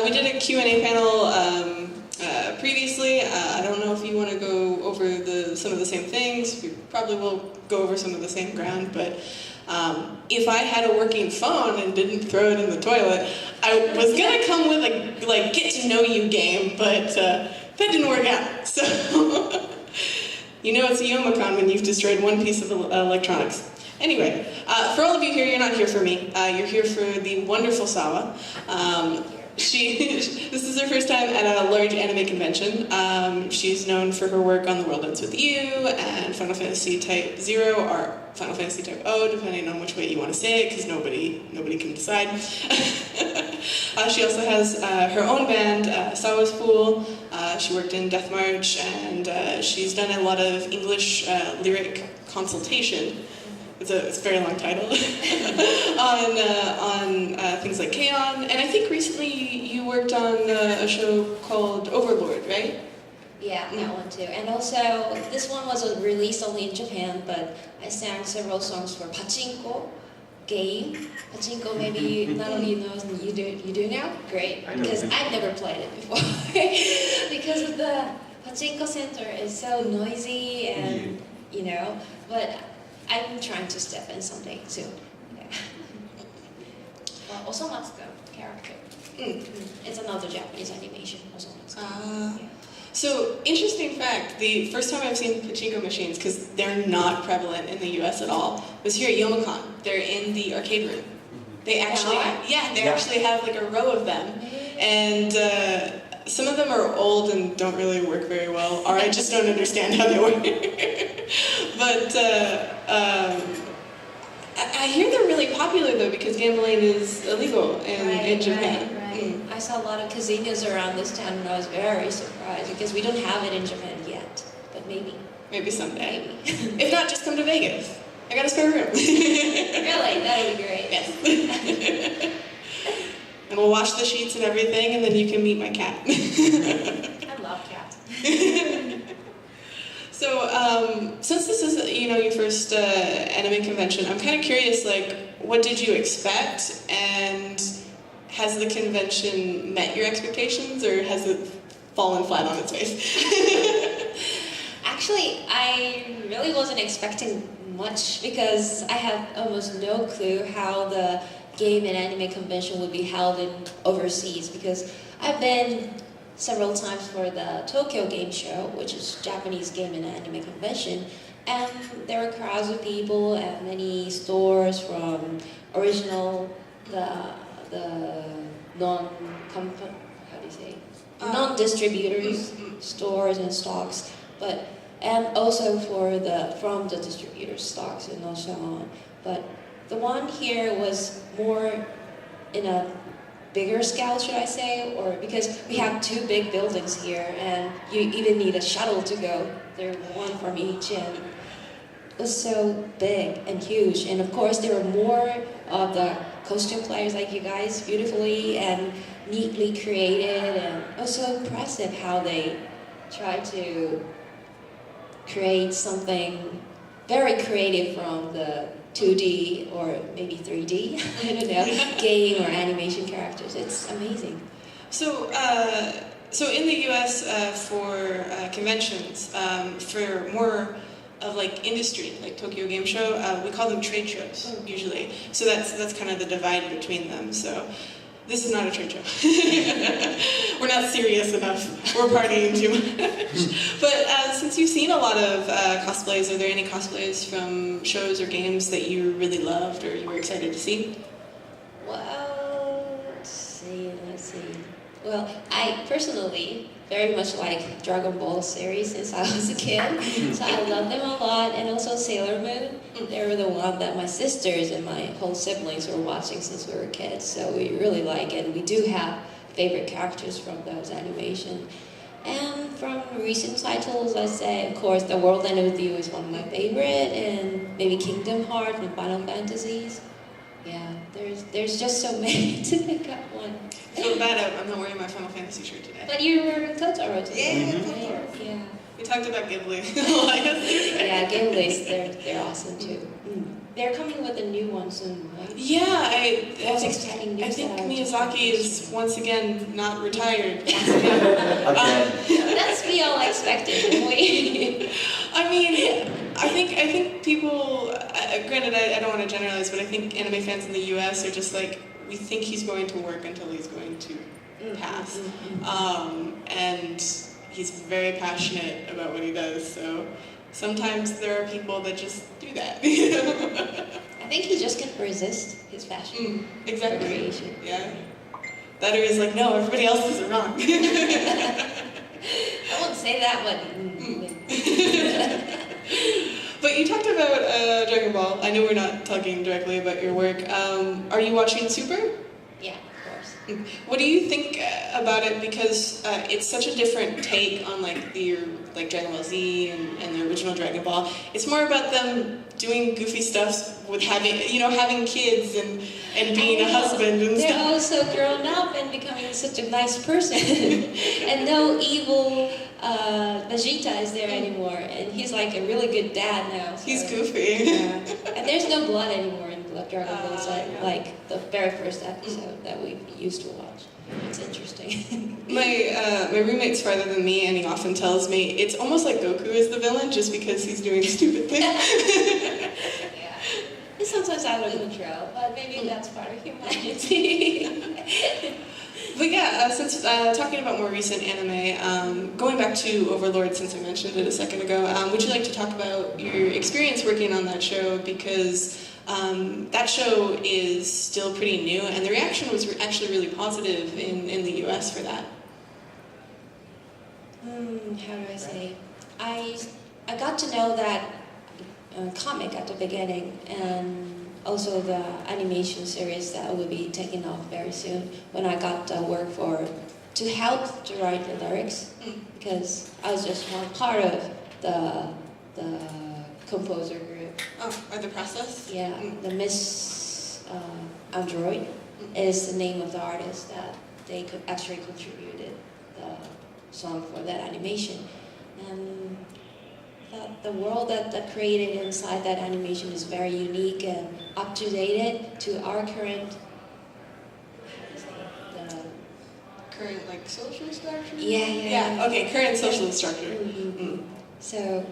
we did a Q&A panel previously. I don't know if you want to go over some of the same things. We probably will go over some of the same ground, but if I had a working phone and didn't throw it in the toilet, I was gonna come with a get to know you game, but that didn't work out. So you know it's a Youmacon when you've destroyed one piece of electronics. Anyway, for all of you here, you're not here for me. You're here for the wonderful Sawa. This is her first time at a large anime convention. She's known for her work on The World Ends With You and Final Fantasy Type 0 or Final Fantasy Type O, depending on which way you want to say it, because nobody can decide. She also has her own band, Sawa's Fool. She worked in Death March, and she's done a lot of English lyric consultation. It's a very long title on things like K-On! And I think recently you worked on a show called Overlord, right? Yeah, that one too. And also, this one was released only in Japan, but I sang several songs for Pachinko game. Pachinko, maybe none of you know, you do now? Great, because I've never played it before. Because of the Pachinko center is so noisy and, but I'm trying to step in someday too. Yeah. Well, Osomatsuka character. It's another Japanese animation, Osomatsuka. Yeah. So, interesting fact, the first time I've seen pachinko machines, because they're not prevalent in the US at all, was here at Youmacon. They're in the arcade room. They actually, actually have like a row of them. And some of them are old and don't really work very well, or I just don't understand how they work. But I hear they're really popular though, because gambling is illegal in Japan. Right. I saw a lot of casinos around this town and I was very surprised because we don't have it in Japan yet, but maybe. Maybe someday. Maybe. If not, just come to Vegas. I got a spare room. Really? That would be great. Yes. And we'll wash the sheets and everything, and then you can meet my cat. I love cats. So, since this is, your first anime convention, I'm kind of curious, what did you expect, and has the convention met your expectations, or has it fallen flat on its face? Actually, I really wasn't expecting much, because I had almost no clue how the game and anime convention would be held in overseas, because I've been several times for the Tokyo Game Show, which is Japanese game and anime convention, and there were crowds of people at many stores from original, the non-distributors stores and stocks, and also from the distributors stocks and so on. But the one here was more in a bigger scale, should I say, or because we have two big buildings here, and you even need a shuttle to go. There's one from each, and it was so big and huge. And of course, there were more of the costume players like you guys, beautifully and neatly created, and it was so impressive how they tried to create something very creative from the 2D or maybe 3D, I don't know, game or animation characters. It's amazing. So, in the U.S. For conventions, for more of industry, like Tokyo Game Show, we call them trade shows usually. So that's kind of the divide between them. So this is not a trade show. We're not serious enough. We're partying too much. But since you've seen a lot of cosplays, are there any cosplays from shows or games that you really loved or you were excited to see? Well, let's see. Well, I personally very much like Dragon Ball series since I was a kid, so I love them a lot, and also Sailor Moon. They were the one that my sisters and my whole siblings were watching since we were kids, so we really like it. We do have favorite characters from those animations. And from recent titles, I'd say, of course, The World Ends With You is one of my favorite, and maybe Kingdom Hearts and Final Fantasies. Yeah, there's just so many to pick up one. I feel bad I'm not wearing my Final Fantasy shirt today. But you were Totoro today. Yeah, yeah. We talked about Ghibli a lot yesterday. Yeah, Ghiblis, they're awesome too. They're coming with a new one soon, right? Yeah, I exciting think news that I just Miyazaki heard is once again not retired. Again. That's we all expected, didn't we? I mean, I think people. Granted, I don't want to generalize, but I think anime fans in the U.S. are just like, we think he's going to work until he's going to pass, and he's very passionate about what he does. So sometimes there are people that just do that. I think he just can't resist his passion. Exactly. For creation. Yeah. That or he's like, no, everybody else is wrong. I won't say that, but. But you talked about Dragon Ball. I know we're not talking directly about your work. Are you watching Super? Yeah, of course. What do you think about it? Because it's such a different take on like Dragon Ball Z and the original Dragon Ball. It's more about them doing goofy stuff with having kids and being a husband and They're stuff. all so grown up and becoming such a nice person. And no evil Vegeta is there anymore. And he's like a really good dad now. So, He's goofy. Yeah. And there's no blood anymore in Dragon Ball Z, yeah. like the very first episode that we used to watch. It's interesting. My roommate's farther than me, and he often tells me it's almost like Goku is the villain just because he's doing stupid things. Yeah. It's sometimes out of control, but maybe that's part of humanity. But yeah, since talking about more recent anime, going back to Overlord, since I mentioned it a second ago, would you like to talk about your experience working on that show? Because that show is still pretty new, and the reaction was actually really positive in the US for that. How do I say? I got to know that comic at the beginning, and also the animation series that will be taking off very soon when I got work to help to write the lyrics, because I was just one part of the composer group. Oh, or the process? Yeah, the Miss Android is the name of the artist that they could actually contributed the song for that animation. And the world that created inside that animation is very unique and up to date to our current. Current social structure? Yeah. Okay, current social structure. So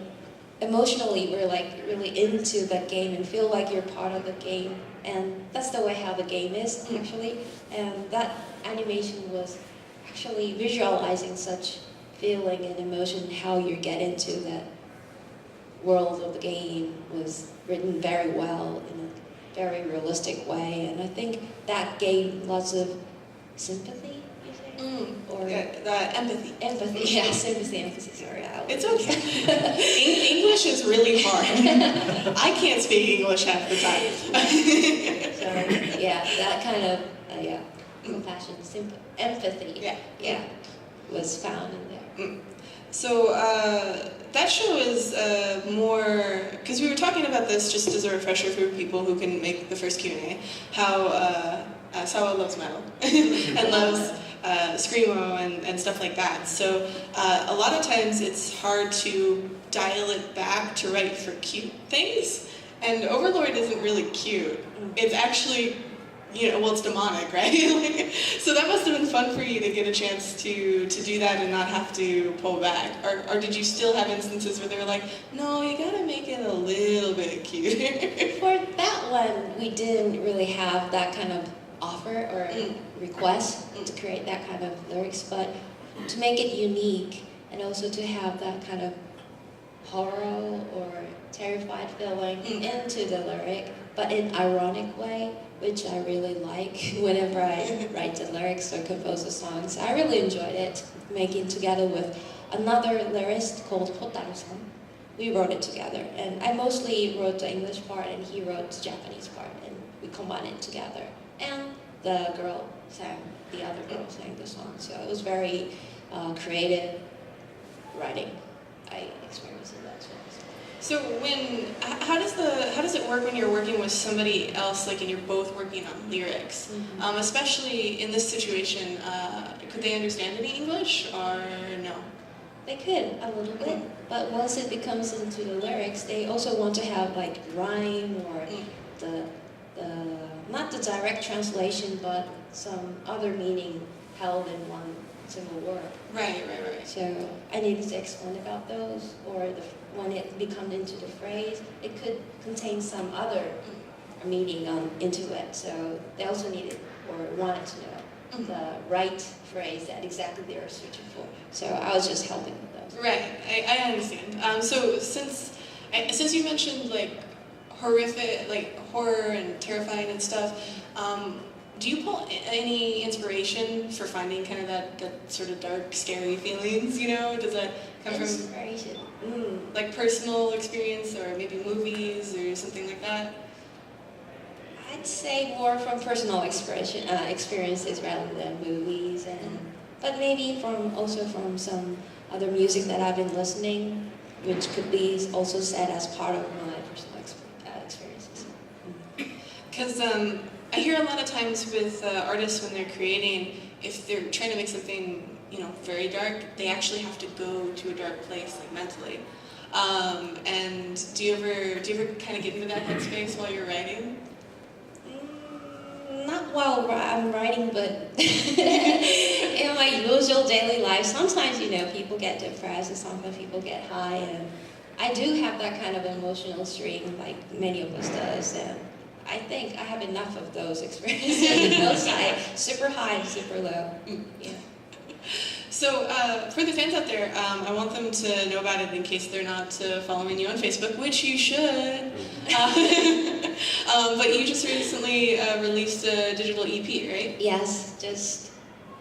emotionally, we're like really into that game and feel like you're part of the game, and that's the way how the game is actually. And that animation was actually visualizing such feeling and emotion, how you get into that world of the game was written very well in a very realistic way, and I think that gave lots of sympathy, you say? Or empathy. Empathy, yeah, empathy, sorry. It's okay. English is really hard. I can't speak English half the time. So, yeah, that kind of, compassion, empathy, was found in there. So that show is more, because we were talking about this just as a refresher for people who can make the first Q&A, how Sawa loves metal and loves screamo and stuff like that. So a lot of times it's hard to dial it back to write for cute things, and Overlord isn't really cute. It's actually, it's demonic, right? So that must have been fun for you to get a chance to do that and not have to pull back. Or did you still have instances where they were like, no, you gotta make it a little bit cuter? For that one, we didn't really have that kind of offer or request to create that kind of lyrics, but to make it unique and also to have that kind of horror or terrified feeling into the lyric, but in ironic way, which I really like whenever I write the lyrics or compose the songs. I really enjoyed it, making together with another lyricist called Hetalia. We wrote it together, and I mostly wrote the English part and he wrote the Japanese part, and we combined it together. And the other girl sang the song, so it was very creative writing. I experienced it that way. So how does it work when you're working with somebody else, like, and you're both working on lyrics? Especially in this situation, could they understand any English or no? they could a little bit, but once it becomes into the lyrics, they also want to have like rhyme or the not the direct translation, but some other meaning held in one single word. Right. So I needed to explain about those, or when it becomes into the phrase, it could contain some other meaning into it. So they also needed or wanted to know the right phrase that exactly they were searching for. So I was just helping with those. Right, I understand. So since you mentioned like horrific, like horror and terrifying and stuff, do you pull any inspiration for finding kind of that sort of dark, scary feelings? You know, does that come Inspiration. from like personal experience or maybe movies or something like that? I'd say more from personal experiences rather than movies, but maybe also from some other music that I've been listening, which could be also said as part of my personal experiences. Because I hear a lot of times with artists when they're creating, if they're trying to make something, you know, very dark, they actually have to go to a dark place, like mentally. And do you ever kind of get into that headspace while you're writing? Not while I'm writing, but in my usual daily life, sometimes, you know, people get depressed and sometimes people get high, and I do have that kind of emotional stream like many of us does, and I think I have enough of those experiences, both sides, super high and super low. Yeah. So for the fans out there, I want them to know about it in case they're not following you on Facebook, which you should. But you just recently released a digital EP, right? Yes, just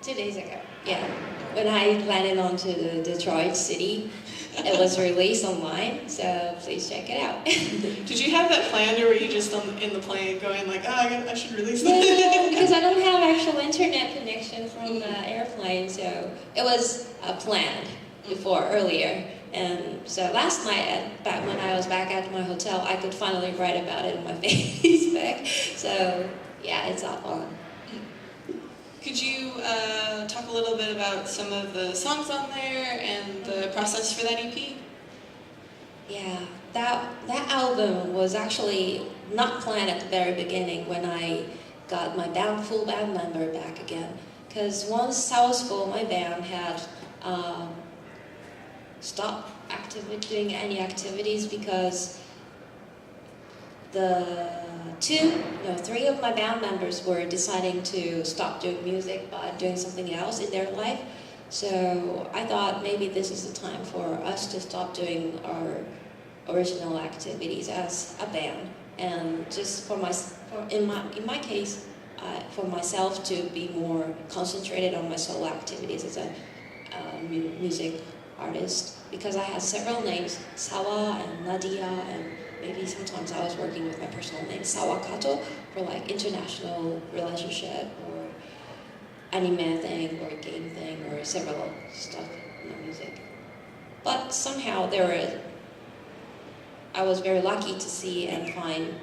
2 days ago. Yeah, when I landed onto the Detroit city, it was released online, so please check it out. Did you have that planned, or were you just in the plane going like, oh, I should release No, this? because I don't have actual internet connection from the airplane, so it was planned earlier. And so last night, when I was back at my hotel, I could finally write about it on my Facebook. So yeah, it's up on. Could you talk a little bit about some of the songs on there and the process for that EP? Yeah, that album was actually not planned at the very beginning when I got my full band member back again. Because once Sawa's full, my band had stopped doing any activities because three of my band members were deciding to stop doing music by doing something else in their life. So I thought maybe this is the time for us to stop doing our original activities as a band, and just in my case, for myself to be more concentrated on my solo activities as a music artist, because I had several names, Sawa and Nadia, and maybe sometimes I was working with my personal name, Sawa Kato, for like international relationship or anime thing or game thing or several stuff in the music. But somehow I was very lucky to see and find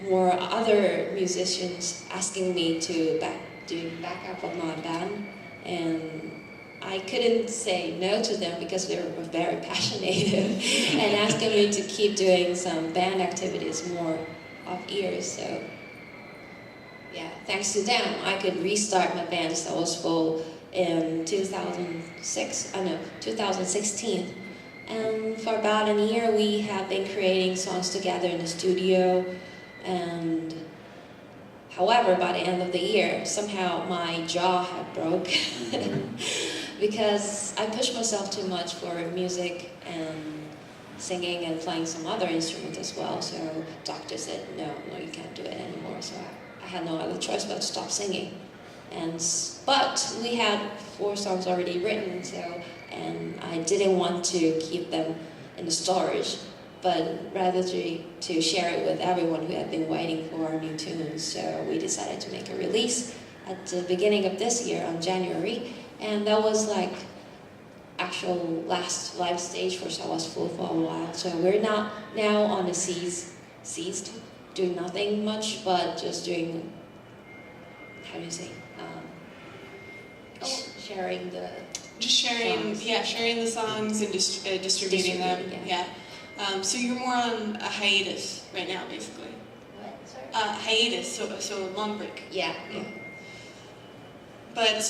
more other musicians asking me to do backup of my band, and I couldn't say no to them because they were very passionate and asking me to keep doing some band activities more off years. So yeah, thanks to them, I could restart my band that was full in 2016. And for about a year, we have been creating songs together in the studio. And however, by the end of the year, somehow my jaw had broke because I pushed myself too much for music and singing and playing some other instrument as well. So doctor said, no, you can't do it anymore. So I had no other choice but to stop singing. But we had 4 songs already written, and I didn't want to keep them in the storage, but rather to share it with everyone who had been waiting for our new tunes. So we decided to make a release at the beginning of this year on January, and that was like actual last live stage for Sawa's Full for a while. So we're now on the ceased, doing nothing much, but just doing, how do you say, sharing the just sharing, songs. sharing the songs and distributing them. Distributing, Yeah. So you're more on a hiatus right now, basically. What? Sorry? Hiatus, so a long break. Yeah. But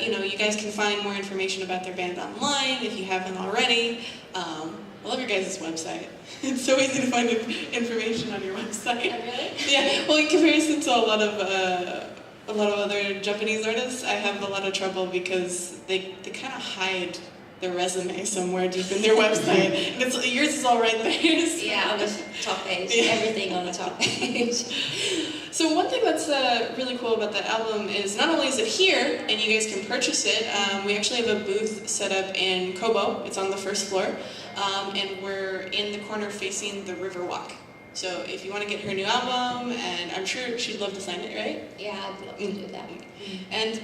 you guys can find more information about their band online if you haven't already. I love your guys' website. It's so easy to find information on your website. Oh, really? Yeah. Well, in comparison to a lot of other Japanese artists, I have a lot of trouble because they kind of hide their resume somewhere deep in their website. And yours is all right there. Yeah, on the top page. Yeah. Everything on the top page. So one thing that's really cool about that album is not only is it here and you guys can purchase it, we actually have a booth set up in Kobo. It's on the first floor, and we're in the corner facing the Riverwalk. So if you want to get her new album, and I'm sure she'd love to sign it, right? Yeah, I'd love to do that. And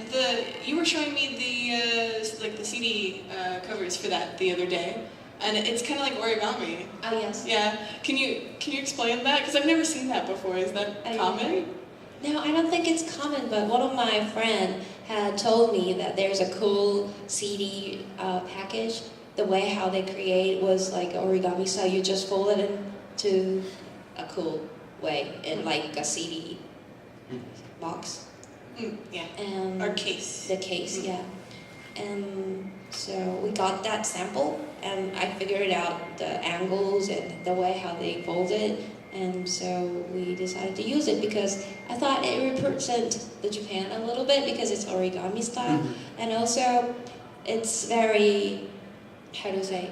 you were showing me the CD covers for that the other day, and it's kind of like origami. Oh, yes. Yeah. Can you explain that? Because I've never seen that before. Is that common? No, I don't think it's common, but one of my friends had told me that there's a cool CD package. The way how they create was like origami style. You just fold it into a cool way in like a CD box. Yeah. And Or case. the case, yeah. And so we got that sample, and I figured out the angles and the way how they fold it, and so we decided to use it because I thought it represents the Japan a little bit because it's origami style, and also it's very, how to say,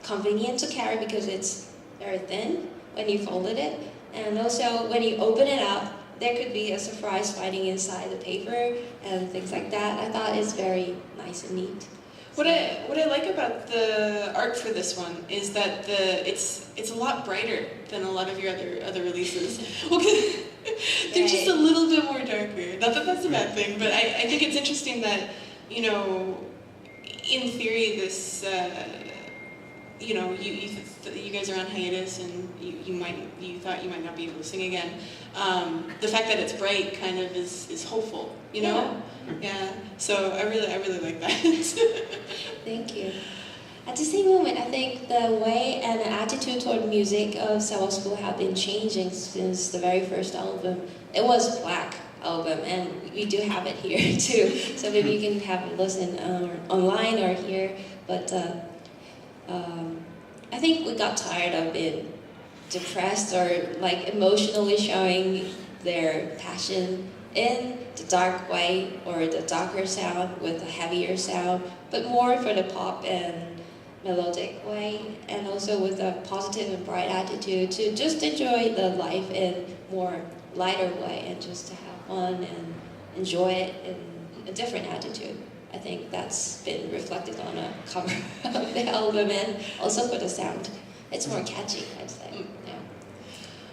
convenient to carry because it's very thin when you folded it, and also when you open it up, there could be a surprise hiding inside the paper and things like that. I thought it's very nice and neat. What I like about the art for this one is that it's a lot brighter than a lot of your other releases. Well, 'cause they're just a little bit more darker. Not that that's a bad thing, but I think it's interesting that in theory this. You guys are on hiatus and you thought you might not be able to sing again. The fact that it's bright kind of is hopeful, Yeah. So I really like that. Thank you. At the same moment, I think the way and the attitude toward music of Sawa School have been changing since the very first album. It was a black album, and we do have it here too. So maybe you can have a listen online or here, but. I think we got tired of being depressed or like emotionally showing their passion in the dark way or the darker sound with a heavier sound, but more for the pop and melodic way, and also with a positive and bright attitude to just enjoy the life in more lighter way and just to have fun and enjoy it in a different attitude. I think that's been reflected on a cover of the album and also for the sound. It's more catchy, I'd say. Yeah.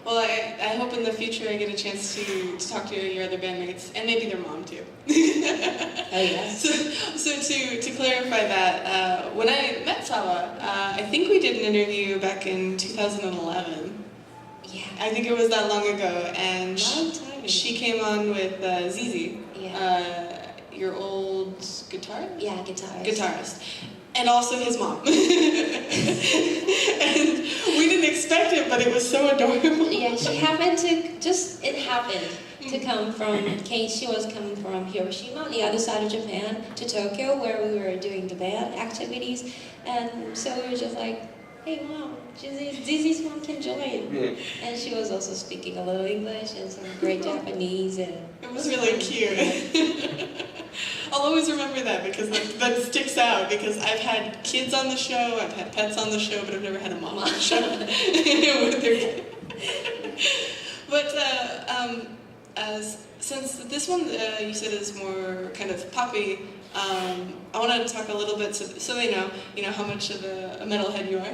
Well, I hope in the future I get a chance to talk to your other bandmates and maybe their mom too. Oh yes. So to clarify that, when I met Sawa, I think we did an interview back in 2011. Yeah. I think it was that long ago, and Long time. she came on with Zizi. Yeah. Your old guitarist? Yeah, guitarist. Guitarist. And also his mom. And we didn't expect it, but it was so adorable. Yeah, she happened to, it happened to come from, she was coming from Hiroshima, on the other side of Japan, to Tokyo, where we were doing the band activities. And so we were just like, hey mom, Zizi's mom can join. And she was also speaking a little English and some great Japanese. And it was really cute. I'll always remember that because that sticks out, because I've had kids on the show, I've had pets on the show, but I've never had a mom on the show with their kid. But since this one you said is more kind of poppy, I wanted to talk a little bit so they know, how much of a metalhead you are.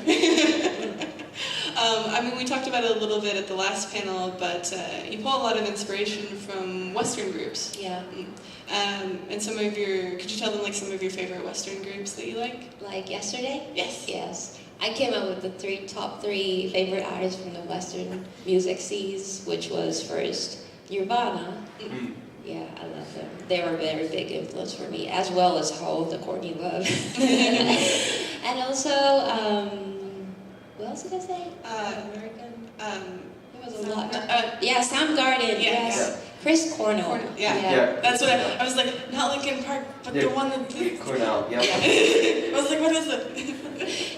We talked about it a little bit at the last panel, but you pull a lot of inspiration from Western groups. yeah. And could you tell them like some of your favorite Western groups that you like? Like yesterday? Yes. Yes. I came up with the top three favorite artists from the Western music scenes, which was first Nirvana, yeah, I love them. They were a very big influence for me, as well as Hole, the Courtney Love. And also, what else did I say? American. There was a lot. Yeah, Soundgarden. Yeah, Yes. yeah. Chris Cornell. Yeah. That's what I was like, not Linkin Park, but the one that... Cornell, yeah. I was like, what is it?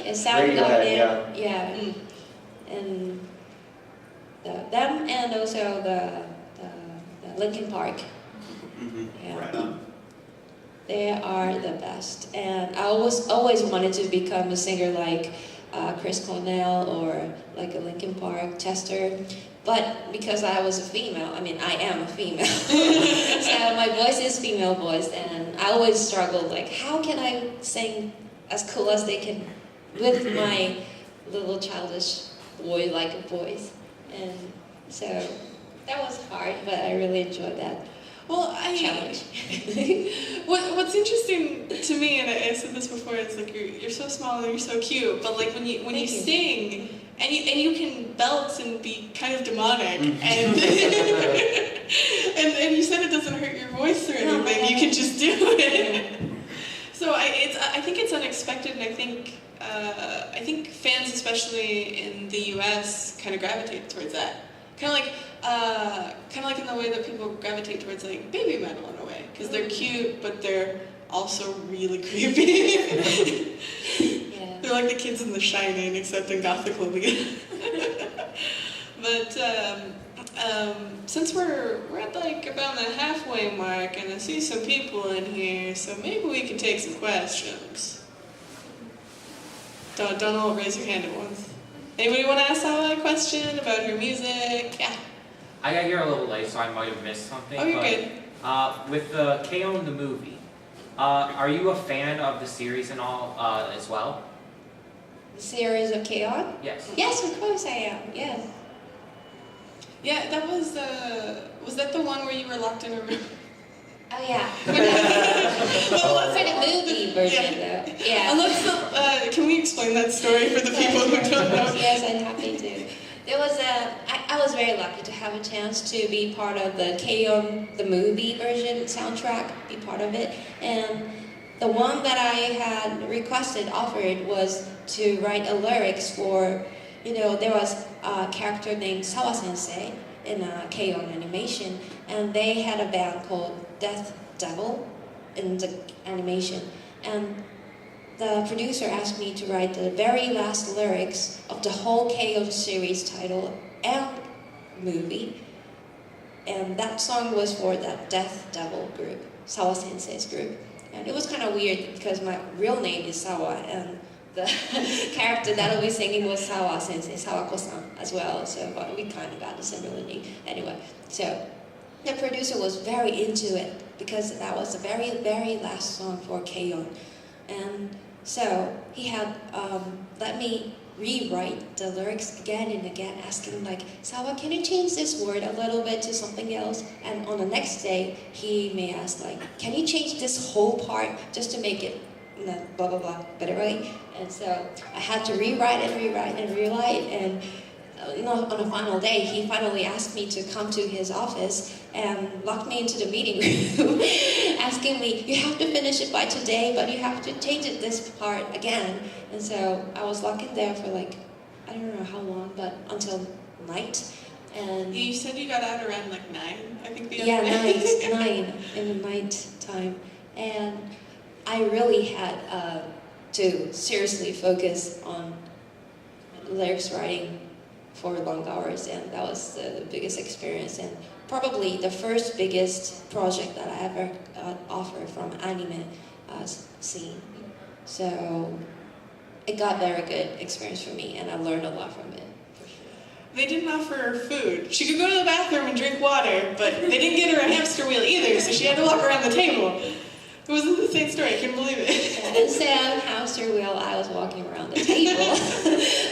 And Soundgarden. Radiohead, Yeah. And them, and also the Linkin Park. Mm-hmm. Yeah. Right on. They are the best, and I always wanted to become a singer like Chris Cornell or like a Linkin Park Chester, but because I was a female, I mean I am a female, so my voice is female voice, and I always struggled like how can I sing as cool as they can with my little childish boy-like voice, and so that was hard, but I really enjoyed that. Well, challenge. What's interesting to me, and I said this before, is like you're so small and you're so cute, but like when you Thank you. sing and you can belt and be kind of demonic, and and you said it doesn't hurt your voice or anything, you can just do it. So I think it's unexpected, and I think fans, especially in the U.S., kind of gravitate towards that. Kind of like in the way that people gravitate towards like baby metal in a way, because they're cute, but they're also really creepy. Yeah. They're like the kids in The Shining, except in gothic again. But since we're at like about the halfway mark, and I see some people in here, so maybe we can take some questions. Don't all raise your hand at once. Anybody want to ask Sawa a question about her music? Yeah. I got here a little late, so I might have missed something. Oh, you're good. With the K-On! The movie, are you a fan of the series and all as well? The series of K-On? Yes. Yes, of course I am. Yes. Yeah, that was that the one where you were locked in a room? Oh yeah. Well, For the movie version, though. Yeah. Can we explain that story for the people who don't know? Yes, I'm happy to. There was I was very lucky to have a chance to be part of the K-On! The movie version soundtrack, be part of it. And the one that I had offered was to write a lyrics for, there was a character named Sawa Sensei in a K-On! Animation, and they had a band called Death Devil in the animation. And the producer asked me to write the very last lyrics of the whole K.O. series title and movie. And that song was for that Death Devil group, Sawa Sensei's group. And it was kind of weird because my real name is Sawa, and the character that I'll be singing was Sawa Sensei, Sawako-san as well. So we kind of got a similar name. Anyway, so the producer was very into it because that was the very, very last song for K.O. And so he had let me rewrite the lyrics again and again, asking like, Sawa, can you change this word a little bit to something else? And on the next day, he may ask like, can you change this whole part just to make it blah, blah, blah, better, right? And so I had to rewrite and on the final day, he finally asked me to come to his office and locked me into the meeting room, asking me, you have to finish it by today, but you have to change it this part again. And so I was locked in there for like, I don't know how long, but until night. And You said you got out around like 9, I think the other yeah, day. 9 in the night time. And I really had to seriously focus on lyrics writing for long hours, and that was the biggest experience, and probably the first biggest project that I ever got offered from anime scene. So it got very good experience for me, and I learned a lot from it. They didn't offer her food. She could go to the bathroom and drink water, but they didn't get her a hamster wheel either, so she had to walk around the table. It wasn't the same story, I couldn't believe it. Yeah, instead of hamster wheel, I was walking around the table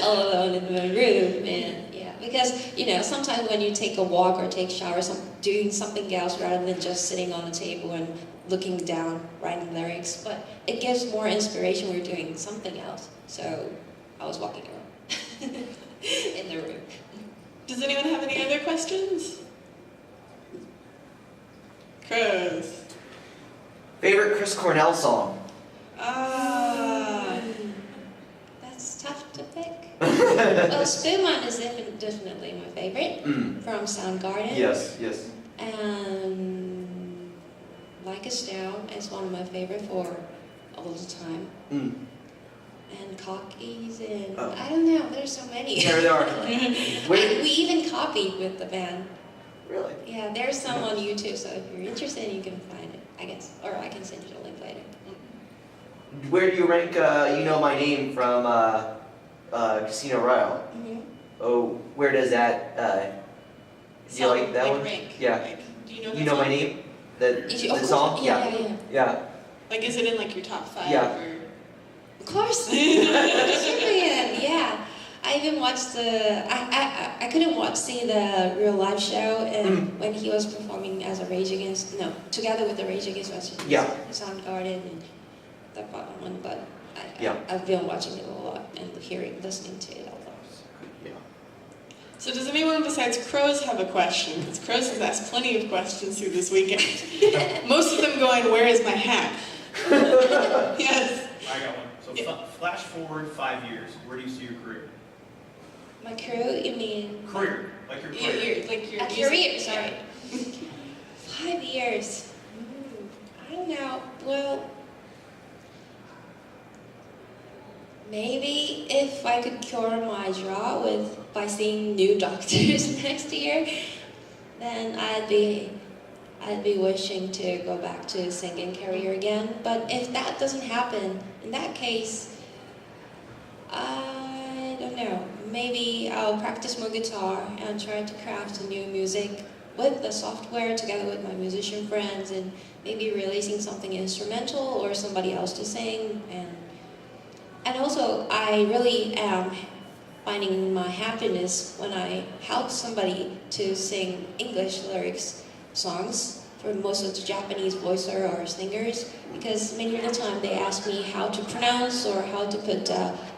all alone in my room, and yeah, because sometimes when you take a walk or take a shower, doing something else rather than just sitting on the table and looking down, writing lyrics, but it gives more inspiration when you're doing something else. So I was walking around in the room. Does anyone have any other questions? Crows. Favorite Chris Cornell song? That's tough to pick. Well, Spoonman is definitely my favorite from Soundgarden. Yes, yes. And Like a Stone is one of my favorite for all the time. And Cockies and I don't know, there's so many. There are. We even copied with the band. Really? Yeah, there's some on YouTube, so if you're interested, you can find it, I guess. Or I can send you the link later. Where do you rank You Know My Name from Casino Royale? Oh, where does that, do you like that one? Rank. Yeah. Like, do you know You Know My Name? The song? Yeah. Like, is it in like your top 5? Yeah. Or? Of course. Yeah. I even watched I couldn't see the real live show and when he was performing as a together with the Rage Against the Machine. Yeah. Soundgarden and that one, but I've been watching it a lot and listening to it a lot. Yeah. So does anyone besides Crows have a question? Because Crows has asked plenty of questions through this weekend. Most of them going, where is my hat? Yes. I got one. So flash forward 5 years. Where do you see your career? My crew, you mean? Career. Like your career. A career, sorry. 5 years. I don't know. Well, maybe if I could cure my jaw by seeing new doctors next year, then I'd be wishing to go back to singing career again. But if that doesn't happen, in that case, I don't know. Maybe I'll practice more guitar and try to craft new music with the software together with my musician friends and maybe releasing something instrumental or somebody else to sing. And also, I really am finding my happiness when I help somebody to sing English lyrics songs for most of the Japanese voicer or singers, because many of the time they ask me how to pronounce or how to put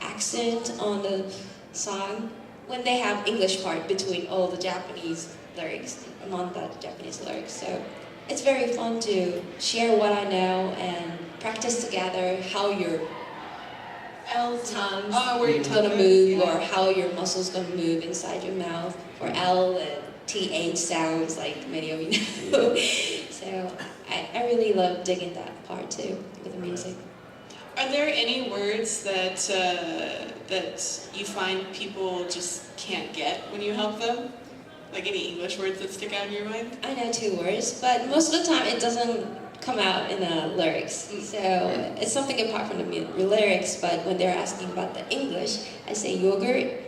accent on the song when they have English part between all the Japanese lyrics, among the Japanese lyrics. So it's very fun to share what I know and practice together how your tongue's gonna move or how your muscles gonna move inside your mouth for L and TH sounds like many of you know. So I really love digging that part too with the music. Are there any words that you find people just can't get when you help them? Like any English words that stick out in your mind? I know 2 words, but most of the time it doesn't come out in the lyrics. So it's something apart from the lyrics, but when they're asking about the English, I say yogurt.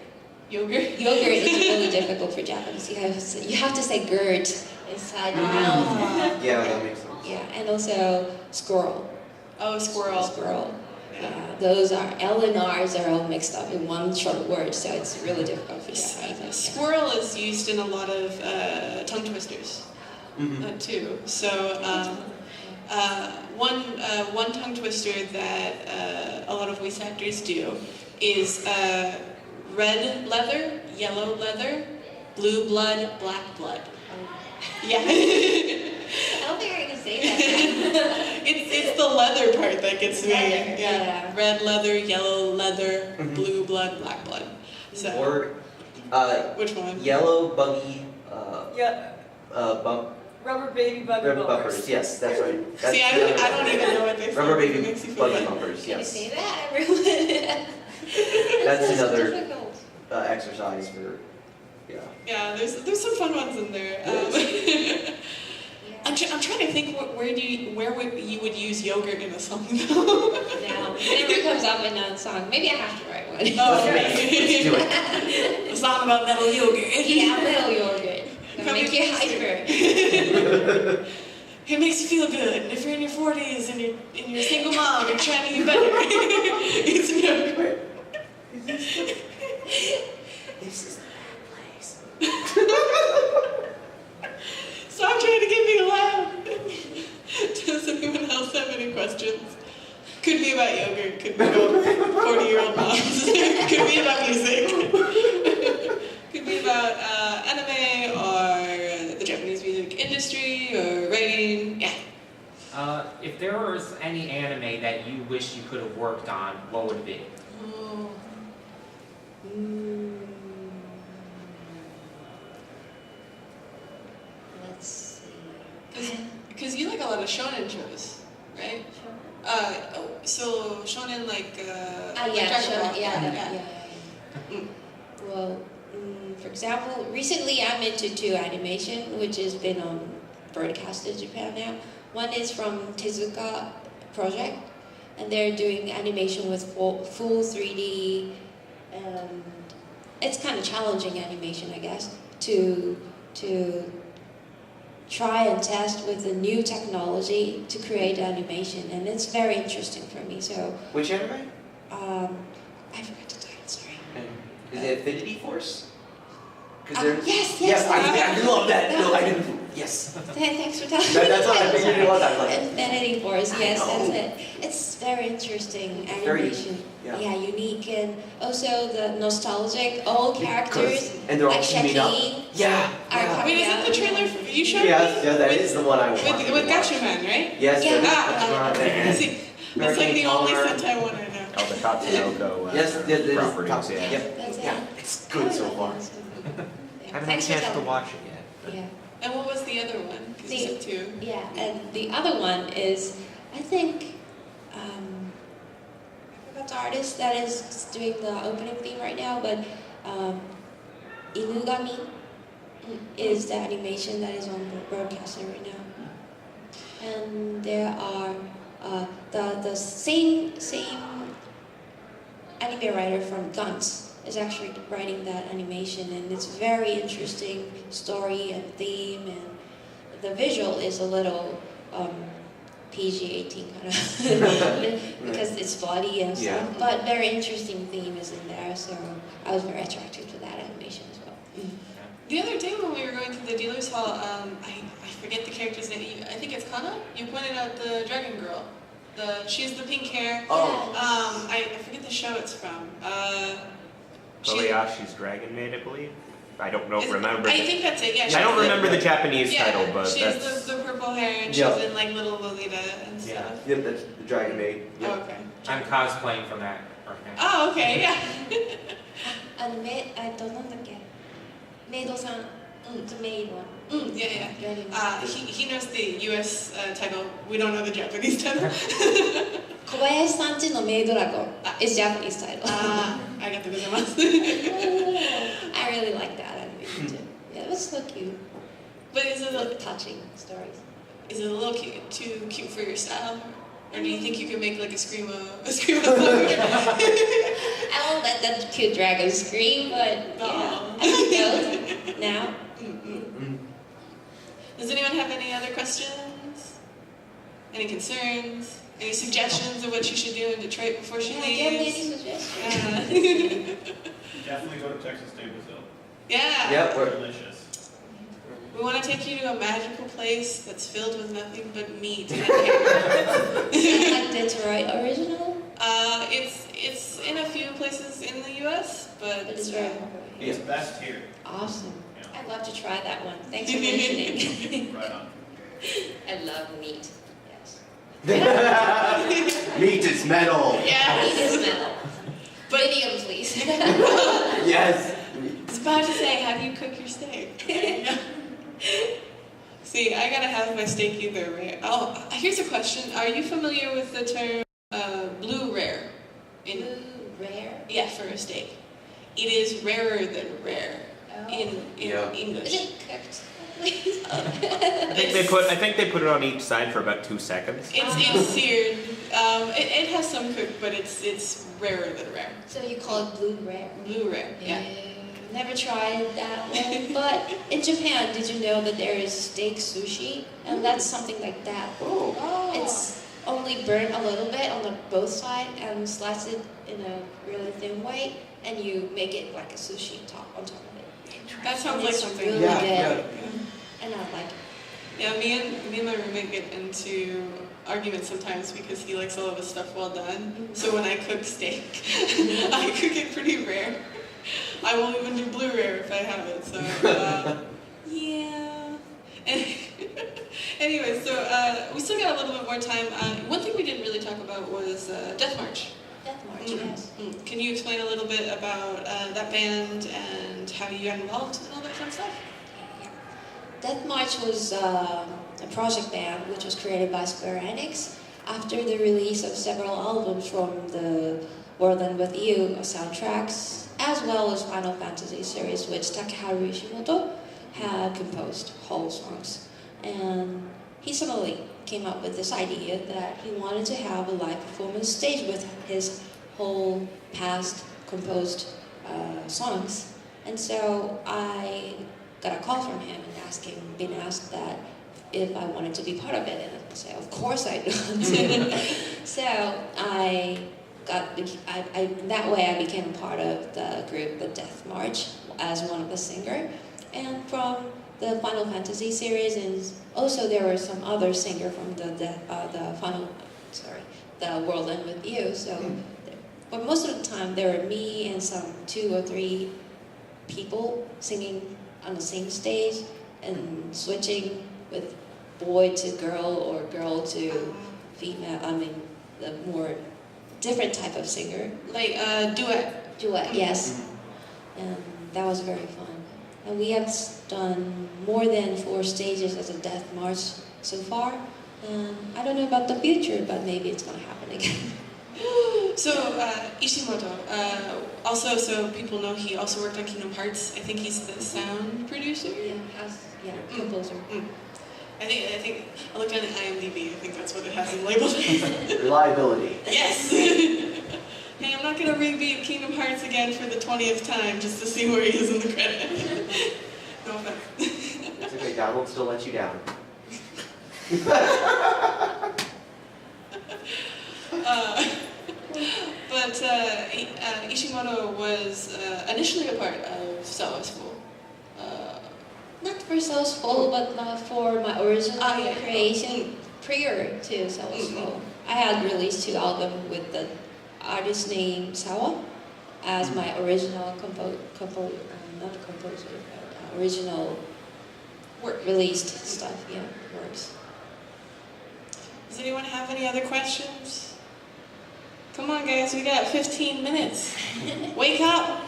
Yogurt? Yogurt is really difficult for Japanese. You have to say gurt inside your mouth. Yeah, that makes sense. Yeah, and also squirrel. Oh, squirrel. Squirrel. Those are L and R's are all mixed up in one short word, so it's really difficult for Japanese. Squirrel is used in a lot of tongue twisters too. So one tongue twister that a lot of voice actors do is red leather, yellow leather, blue blood, black blood. Yeah. I don't think I can say that. It's the leather part that gets me. Leather, Yeah. Red leather, yellow leather, blue blood, black blood. So. Or Which one? yellow buggy Rubber baby buggy rubber bumpers. bumpers. Yes, that's right. That's See, I don't even know what they say. Rubber It baby makes you feel buggy bad. bumpers. Can you Yes. say that, everyone? That's so another difficult. exercise for. Yeah. Yeah, there's some fun ones in there. I'm trying to think where you would use yogurt in a song though. No, it never comes up in a song. Maybe I have to write one. Oh, Let's do it. A song about metal yogurt. Yeah, little yogurt. Gonna make you hyper. It makes you feel good. And if you're in your 40s and you're a single mom, you're trying to get better. It's yogurt. This is the place. Stop trying to get me to laugh. Does anyone else have any questions? Could be about yogurt, could be about 40-year-old moms, could be about music, could be about anime or the Japanese music industry or writing. Yeah. any anime that you wish you could have worked on, what would it be? Oh. Let's see. Because you like a lot of shonen shows, right? So shonen like. Like Yeah, Dragon sure. Ball. Yeah. Mm. Well, for example, recently I'm into 2 animation, which has been broadcast in Japan now. One is from Tezuka Project, and they're doing animation with full 3D, and it's kind of challenging animation, I guess, to try and test with the new technology to create animation, and it's very interesting for me. So, Which anime? I forgot the title. Sorry. Is it Affinity Force? Yes. I love that. No, I didn't. Yes. Thanks for telling me. That's what I figured it was. I was like, Infinity Force, I yes, know. that's it. It's very interesting Very animation. yeah. Unique, and also the nostalgic old characters And they're all like teaming up. Shaki. Yeah. Are Wait, is that the trailer you showed Yes, me? yeah, that is the one I want. With Gatchaman, right? Yes, Yeah. that's right. See, that's like the only Sentai one I know. Oh, the Tatsunoko Yes, properties, yeah. Yep. That's Yeah, it. it's good so far. Haven't had a chance to watch it yet. Yeah, And what was the other one? Because you said 2. yeah, and the other one is, I think, I forgot the artist that is doing the opening theme right now, but Inugami is the animation that is on broadcasting right now. And there are the same anime writer from Guns is actually writing that animation, and it's very interesting story and theme, and the visual is a little PG-18 kind of because it's bloody and stuff, Yeah. but very interesting theme is in there, so I was very attracted to that animation as well. The other day when we were going to the dealer's hall, I forget the character's name. I think it's Kana. You pointed out the dragon girl. She has the pink hair. Oh. I forget the show it's from. Kobayashi's Dragon Maid, I believe. I don't know. Remember. I think that's it. Yeah. I don't remember the Japanese title, but she has that's. the purple hair, and she's Yeah. in like Little Lolita and stuff. Yep, that's the Dragon Maid. Yep. Oh, okay. I'm cosplaying from that right now. Oh, okay. Yeah. どんなんだっけメイドさん the maid one. Yeah. Dragon He knows the U.S. Title. We don't know the Japanese title. 小林さんちのメイドラゴン is Japanese title. ありがとうございます。I really like that animation too. Yeah, it was so cute. But is it Like touching stories. is it a little too cute for your style, or do you think you could make like a screamo song? I won't let that cute dragon scream, but yeah, I like those now. Does anyone have any other questions? Any concerns? Any suggestions of what she should do in Detroit before she Yeah, do you have any leaves? suggestions? Definitely go to Texas Day Brazil. Yeah. Yep, we're Delicious. We want to take you to a magical place that's filled with nothing but meat and hair. Like the Detroit original, It's in a few places in the U.S., but but it's very popular. It's best here. Awesome. Yeah. I'd love to try that one. Thanks for mentioning. Right on. I love meat. Yes. meat is metal. Yeah. Meat is metal. Medium, please. Yes. I was about to say, how do you cook your steak? See, I gotta have my steak either way. Oh, here's a question. Are you familiar with the term blue rare? Blue rare. Yeah, for a steak. It is rarer than rare in Yeah. Is English. it cooked? Please. I think they put it on each side for about 2 seconds. It's seared. It has some cooked, but it's rarer than rare. So you call it blue rare? Blue rare, yeah. Never tried that one, but in Japan, did you know that there is steak sushi? And that's something like that. Oh. It's only burnt a little bit on the both sides and slice it in a really thin way, and you make it like a sushi on top of it. That sounds And like it's something. really Yeah, good. yeah. And I like it. Yeah, me and my roommate get into arguments sometimes because he likes all of his stuff well done. So when I cook steak, I cook it pretty rare. I won't even do blue rare if I have it. So yeah. Anyway, so we still got a little bit more time, one thing we didn't really talk about was Death March. Death March, Mhm. yes. Can you explain a little bit about that band and how you got involved and all that fun stuff? Death March was a project band which was created by Square Enix after the release of several albums from the World End With You soundtracks, as well as Final Fantasy series, which Takeharu Ishimoto had composed whole songs. And he suddenly came up with this idea that he wanted to have a live performance stage with his whole past composed songs. And so I got a call from him and being asked that if I wanted to be part of it, and I said, of course I do. So that way I became a part of the group, the Death March, as one of the singers. And from the Final Fantasy series, and also there were some other singer from the World End With You. So, but most of the time there were me and some 2 or 3 people singing on the same stage and switching with boy to girl or girl to female. I mean, the more different type of singer. Like duet. Duet, yes. And that was very fun. And we have done more than 4 stages as a Death March so far. And I don't know about the future, but maybe it's going to happen again. So Ishimoto, also so people know he also worked on Kingdom Hearts. I think he's the sound producer. Composer. I think I looked on the IMDb. I think that's what it has him labeled. Reliability. Yes. Hey, I'm not gonna rebeat Kingdom Hearts again for the 20th time just to see where he is in the credit. No offense. It's okay, God won't still let you down. But Ishimoto was initially a part of Sawa School. Not for Soul's Full, but not for my original creation prior to Soul's Full. I had released 2 albums with the artist name Sawa as my original original Work. released stuff, works. Does anyone have any other questions? Come on, guys, we got 15 minutes. Wake up!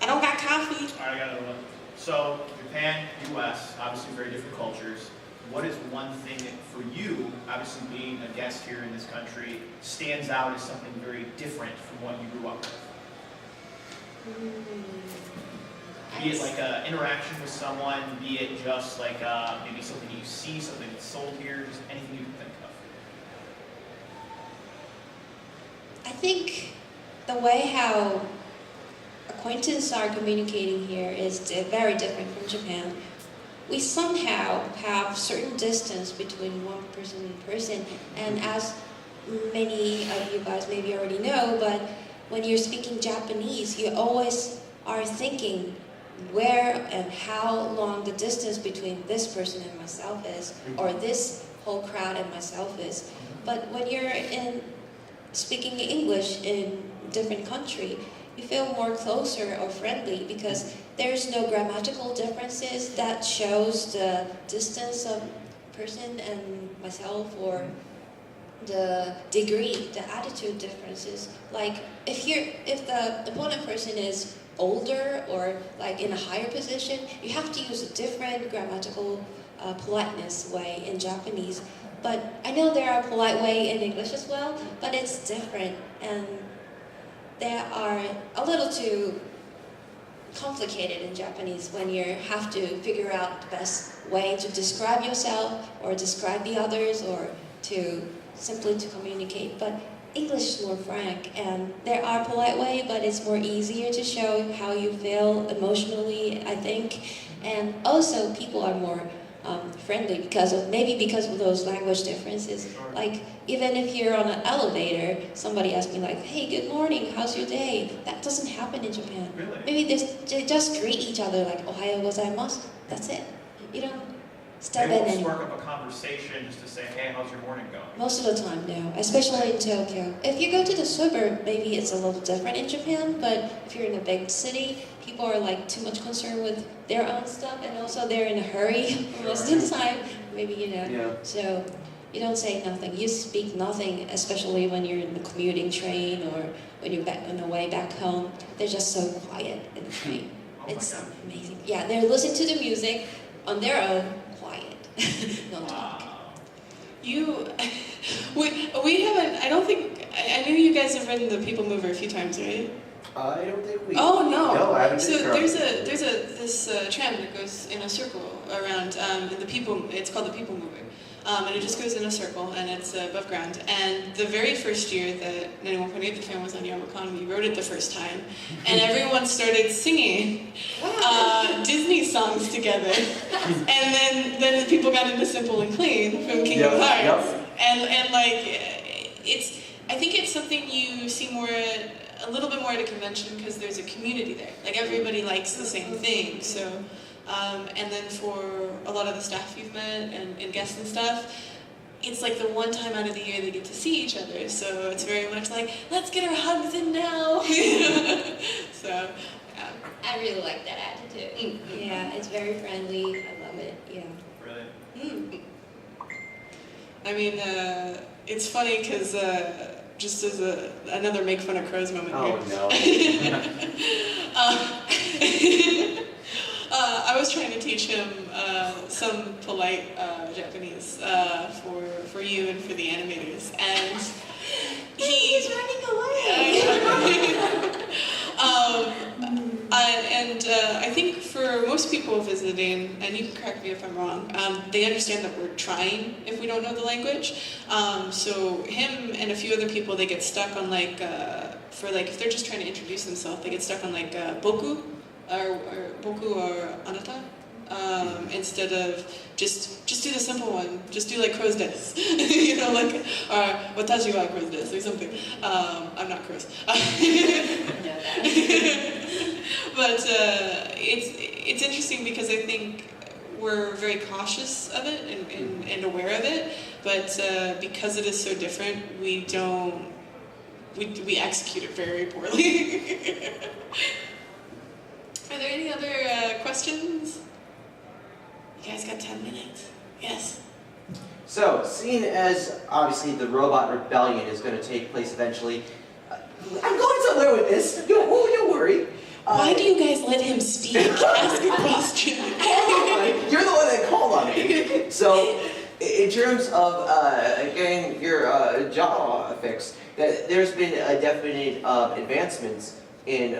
I don't got coffee. All right, I got another one. So, Japan, US, obviously very different cultures. What is one thing that for you, obviously being a guest here in this country, stands out as something very different from what you grew up with? Be it like an interaction with someone, be it just like maybe something you see, something that's sold here, just anything you can think of. I think the way how acquaintances are communicating here is very different from Japan. We somehow have certain distance between one person and person, and as many of you guys maybe already know, but when you're speaking Japanese, you always are thinking where and how long the distance between this person and myself is, or this whole crowd and myself is. But when you're speaking English in a different country, you feel more closer or friendly because there's no grammatical differences that shows the distance of person and myself, or the degree, the attitude differences. Like if the opponent person is older or like in a higher position, you have to use a different grammatical politeness way in Japanese. But I know there are polite way in English as well, but it's different, and they are a little too complicated in Japanese when you have to figure out the best way to describe yourself or describe the others, or to simply to communicate. But English is more frank, and there are polite way, but it's more easier to show how you feel emotionally, I think. And also people are more friendly because of those language differences. Like even if you're on an elevator, somebody asks me like, "Hey, good morning, how's your day?" That doesn't happen in Japan. Really? Maybe they just greet each other like "Ohayo gozaimasu." That's it. You don't step They in won't any. spark up a conversation just to say, "Hey, how's your morning going?" Most of the time, no. Especially in Tokyo. If you go to the suburb, maybe it's a little different in Japan. But if you're in a big city, people are like too much concerned with their own stuff, and also they're in a hurry most of the time. Maybe Yeah. So You don't say nothing. You speak nothing, especially when you're in the commuting train or when you're on the way back home. They're just so quiet in the train. Oh my It's God. amazing. Yeah, they're listening to the music on their own, quiet. Don't talk. Wow. We haven't, I don't think, I knew you guys have ridden the People Mover a few times, right? I don't think we. Oh, no. No, I haven't So been there's this tram that goes in a circle around, and it's called the People Mover. And it just goes in a circle, and it's above ground. And the very first year that 91.8 the fan was on Youmacon, we rode it the first time, and everyone started singing Disney songs together. And then the people got into Simple and Clean from Kingdom Hearts. Yep. And like, I think it's something you see more, a little bit more at a convention because there's a community there. Like everybody likes the same thing, so. And then for a lot of the staff you've met and guests and stuff, it's like the one time out of the year they get to see each other. So it's very much like, let's get our hugs in now. So, yeah. I really like that attitude. Yeah, it's very friendly. I love it. Yeah. Really? I mean, it's funny because just as another make fun of crows moment here. Oh no. I was trying to teach him some polite Japanese for you and for the animators, and he's running away. I think for most people visiting, and you can correct me if I'm wrong, they understand that we're trying if we don't know the language. So him and a few other people, they get stuck on like if they're just trying to introduce themselves, they get stuck on like boku. Or boku or anata, instead of just do the simple one. Just do like crow's desu, you know, like or watashi wa crow's desu or something. I'm not crows, but it's interesting because I think we're very cautious of it and aware of it, but because it is so different, we execute it very poorly. Are there any other questions? You guys got 10 minutes. Yes. So, seeing as obviously the robot rebellion is going to take place eventually, I'm going somewhere with this. Don't worry. Why do you guys let him speak? Ask a question. You're the one that called on me. So, in terms of getting your jaw fixed, there's been a definite advancements in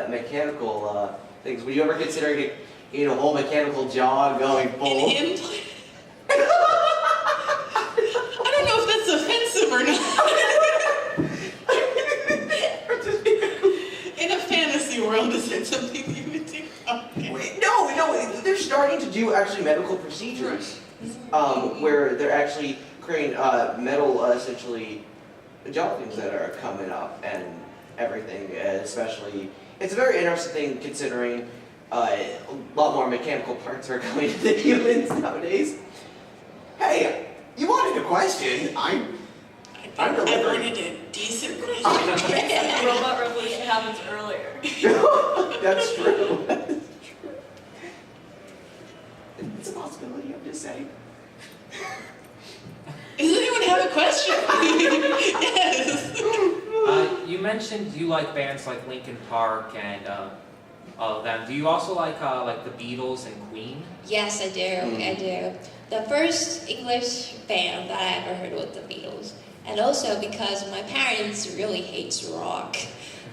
mechanical things. Would you ever consider getting a whole mechanical jaw going full? An implant? I don't know if that's offensive or not. In a fantasy world, is it something you would do? Okay. Wait, no, they're starting to do actually medical procedures where they're actually creating metal, essentially, jaw things that are coming up and everything, especially. It's a very interesting thing considering a lot more mechanical parts are coming to the humans nowadays. Hey, you wanted a question. I'm delivering. I wanted a decent question. Robot revolution happens earlier. That's true. It's a possibility, I'm just saying. Does anyone have a question? Yes. You mentioned you like bands like Linkin Park and all of them. Do you also like the Beatles and Queen? Yes, I do. I do. The first English band that I ever heard was the Beatles. And also because my parents really hates rock.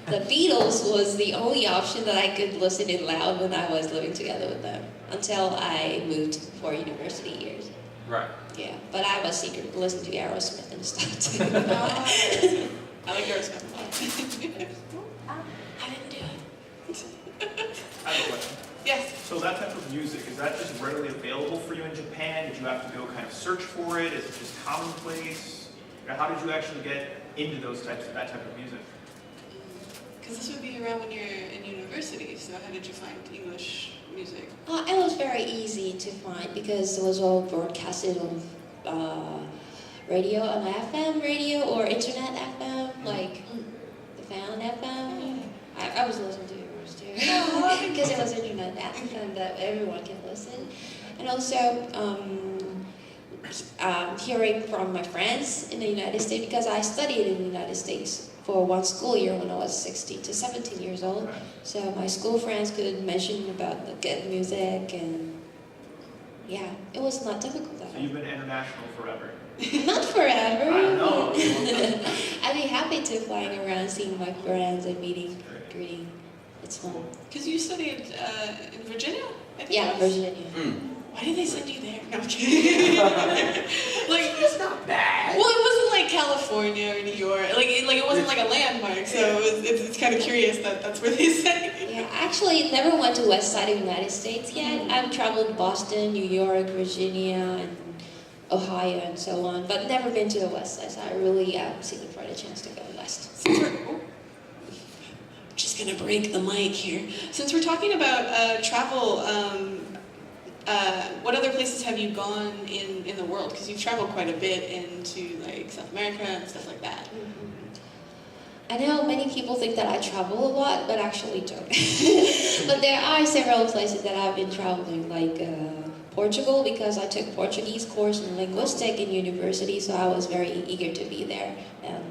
The Beatles was the only option that I could listen in loud when I was living together with them until I moved for university years. Right. Yeah, but I was secretly listening to Aerosmith and stuff too. I like Aerosmith a lot. I didn't do it. I have a question. Yes. So that type of music, is that just readily available for you in Japan? Did you have to go kind of search for it? Is it just commonplace? Or how did you actually get into that type of music? Because this would be around when you're in university, so how did you find English music? It was very easy to find because it was all broadcasted on radio, on FM radio or internet FM, like the Fan FM. I was listening to yours too because it was internet FM that everyone can listen. And also, hearing from my friends in the United States, because I studied in the United States for one school year when I was 16 to 17 years old. So my school friends could mention about the good music, and yeah, it was not difficult at So all. you've been international forever. Not forever. I know. I'd be happy to flying around, seeing my friends and meeting, greeting. It's fun. Because you studied in Virginia, I think Yeah, it was? Virginia. Why did they send you there? No, I'm kidding. Like, It's not bad. well, it wasn't like California or New York. Like it wasn't like a landmark. So it's kind of curious that that's where they sent you. Yeah, actually never went to west side of the United States yet. I've traveled Boston, New York, Virginia, and Ohio, and so on, but never been to the west side. So I really am seeking for the chance to go west. Since we're just gonna break the mic here. Since we're talking about travel, what other places have you gone in the world? Because you've traveled quite a bit into like South America and stuff like that. I know many people think that I travel a lot, but actually don't. But there are several places that I've been traveling, like Portugal, because I took Portuguese course in linguistic in university, so I was very eager to be there and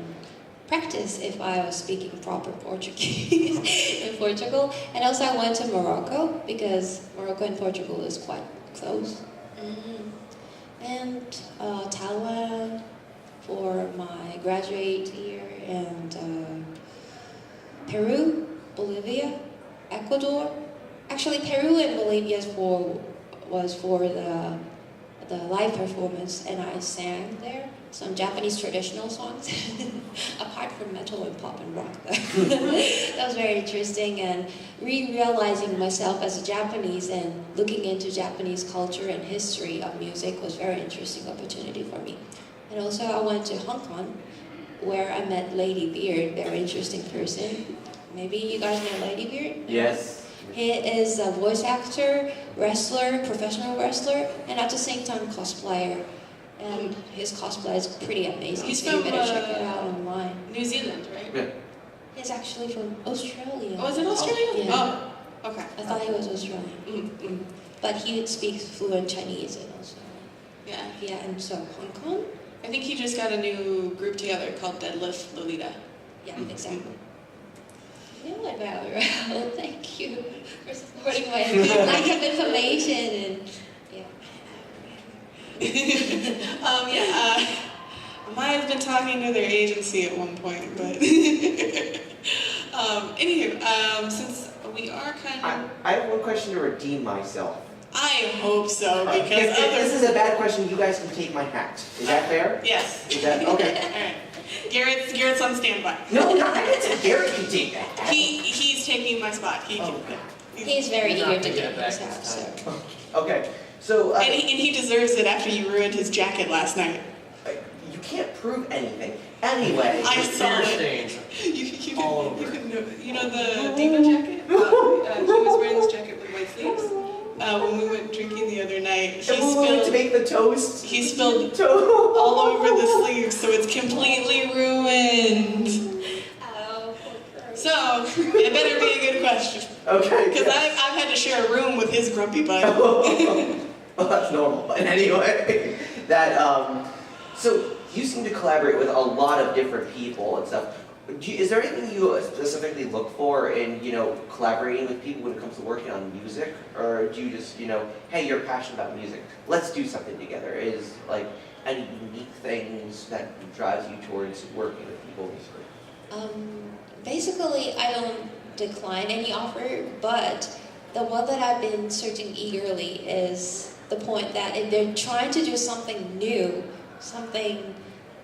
practice if I was speaking proper Portuguese in Portugal. And also I went to Morocco, because Morocco and Portugal is quite close. And Thailand for my graduate year, and Peru, Bolivia, Ecuador. Actually, Peru and Bolivia was for the live performance, and I sang there some Japanese traditional songs, apart from metal and pop and rock. That was very interesting, and realizing myself as a Japanese and looking into Japanese culture and history of music was a very interesting opportunity for me. And also I went to Hong Kong, where I met Lady Beard, very interesting person. Maybe you guys know Lady Beard? Yes. He is a voice actor, wrestler, professional wrestler, and at the same time cosplayer. And his cosplay is pretty amazing, He's so you from, better check it out online. New Zealand, right? Yeah. He's actually from Australia. Oh, is it Australia? Yeah. Oh, okay. I thought he was Australian. Mm-hmm. But he speaks fluent Chinese and also. Yeah. Yeah, and so Hong Kong? I think he just got a new group together called Deadlift Lolita. Yeah, exactly. You know about Raoul, thank you for supporting my lack of information, and yeah. Maya's been talking to their agency at one point, but anywho, since we are kind of, I have one question to redeem myself. I hope so, because If this others. is a bad question, you guys can take my hat. Is that fair? Yes. Is that okay? All right. Garrett's on standby. No, I didn't say Gary can take that hat. He's taking my spot. He can. Okay. He's very He's eager not to gonna get get this back out, this so. time. Okay, so And he deserves it after you ruined his jacket last night. you can't prove anything. Anyway, I saw it. stains. You All didn't, over. you know the diva jacket? He was wearing this jacket with white sleeves. When we went drinking the other night, and we're willing to spilled make the toast. he spilled toast all over the sleeves, so it's completely ruined. Oh, So it better be a good question, Okay. because I've had to share a room with his grumpy butt. Well, that's normal. But anyway, so you seem to collaborate with a lot of different people and stuff. Is there anything you specifically look for in, collaborating with people when it comes to working on music? Or do you just, hey, you're passionate about music, let's do something together? Is, any unique things that drives you towards working with people musically? Basically, I don't decline any offer, but the one that I've been searching eagerly is the point that if they're trying to do something new, something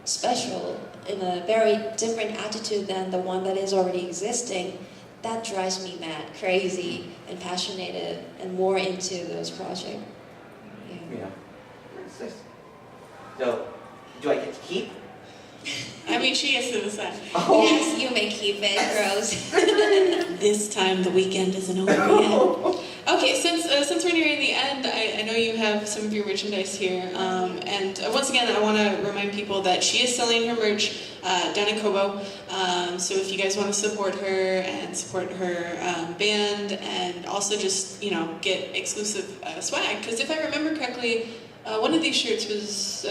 special, in a very different attitude than the one that is already existing, that drives me mad, crazy, and passionate, and more into those projects. Yeah. Nice. So, do I get to keep? I mean, she has to decide. Oh. Yes, you may keep it, Rose. This time the weekend isn't over yet. Okay, since we're nearing the end, I know you have some of your merchandise here, and once again, I want to remind people that she is selling her merch down in Kobo. So if you guys want to support her and support her band, and also just get exclusive swag, because if I remember correctly, One of these shirts was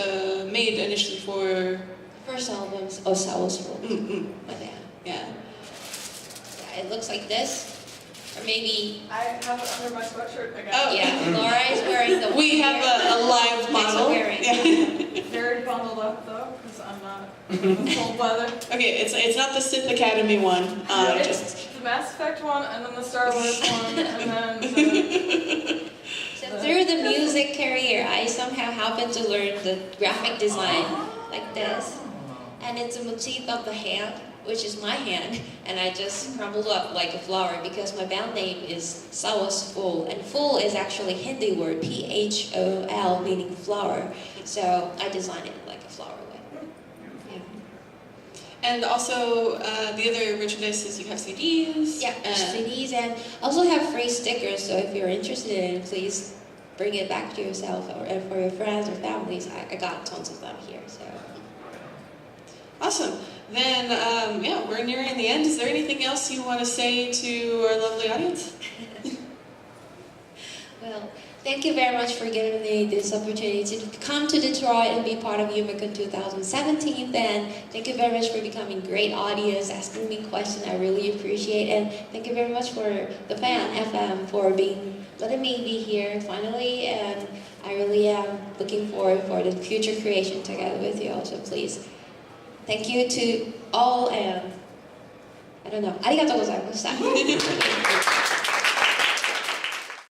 made initially for. First album's Sawa's Rule, my band. Yeah. Yeah, it looks like this. Or maybe, I have it under my sweatshirt again. Oh. yeah, Laura is wearing the We have a live Thanks for model. wearing. Yeah. Very bundled up though, because I'm not in the cold weather. Okay, it's not the Sith Academy one. It's Just the Mass Effect one, and then the Star Wars one, and then the... So through the music career, I somehow happened to learn the graphic design like this. And it's a motif of the hand, which is my hand, and I just crumbled up like a flower because my band name is Sawa's Phul, and Phul is actually Hindi word, P-H-O-L, meaning flower. So I designed it like a flower way. Yeah. and also the other merchandise is you have CDs. Yeah, CDs, and also have free stickers, so if you're interested in it, please bring it back to yourself or for your friends or families. I got tons of them here, so. Awesome. Then, yeah, we're nearing the end. Is there anything else you want to say to our lovely audience? Well, thank you very much for giving me this opportunity to come to Detroit and be part of Youmacon 2017. And thank you very much for becoming a great audience, asking me questions. I really appreciate it. And thank you very much for the fan FM for letting me be here finally. And I really am looking forward for the future creation together with you also, please. Thank you to all, and I don't know. ありがとうございました。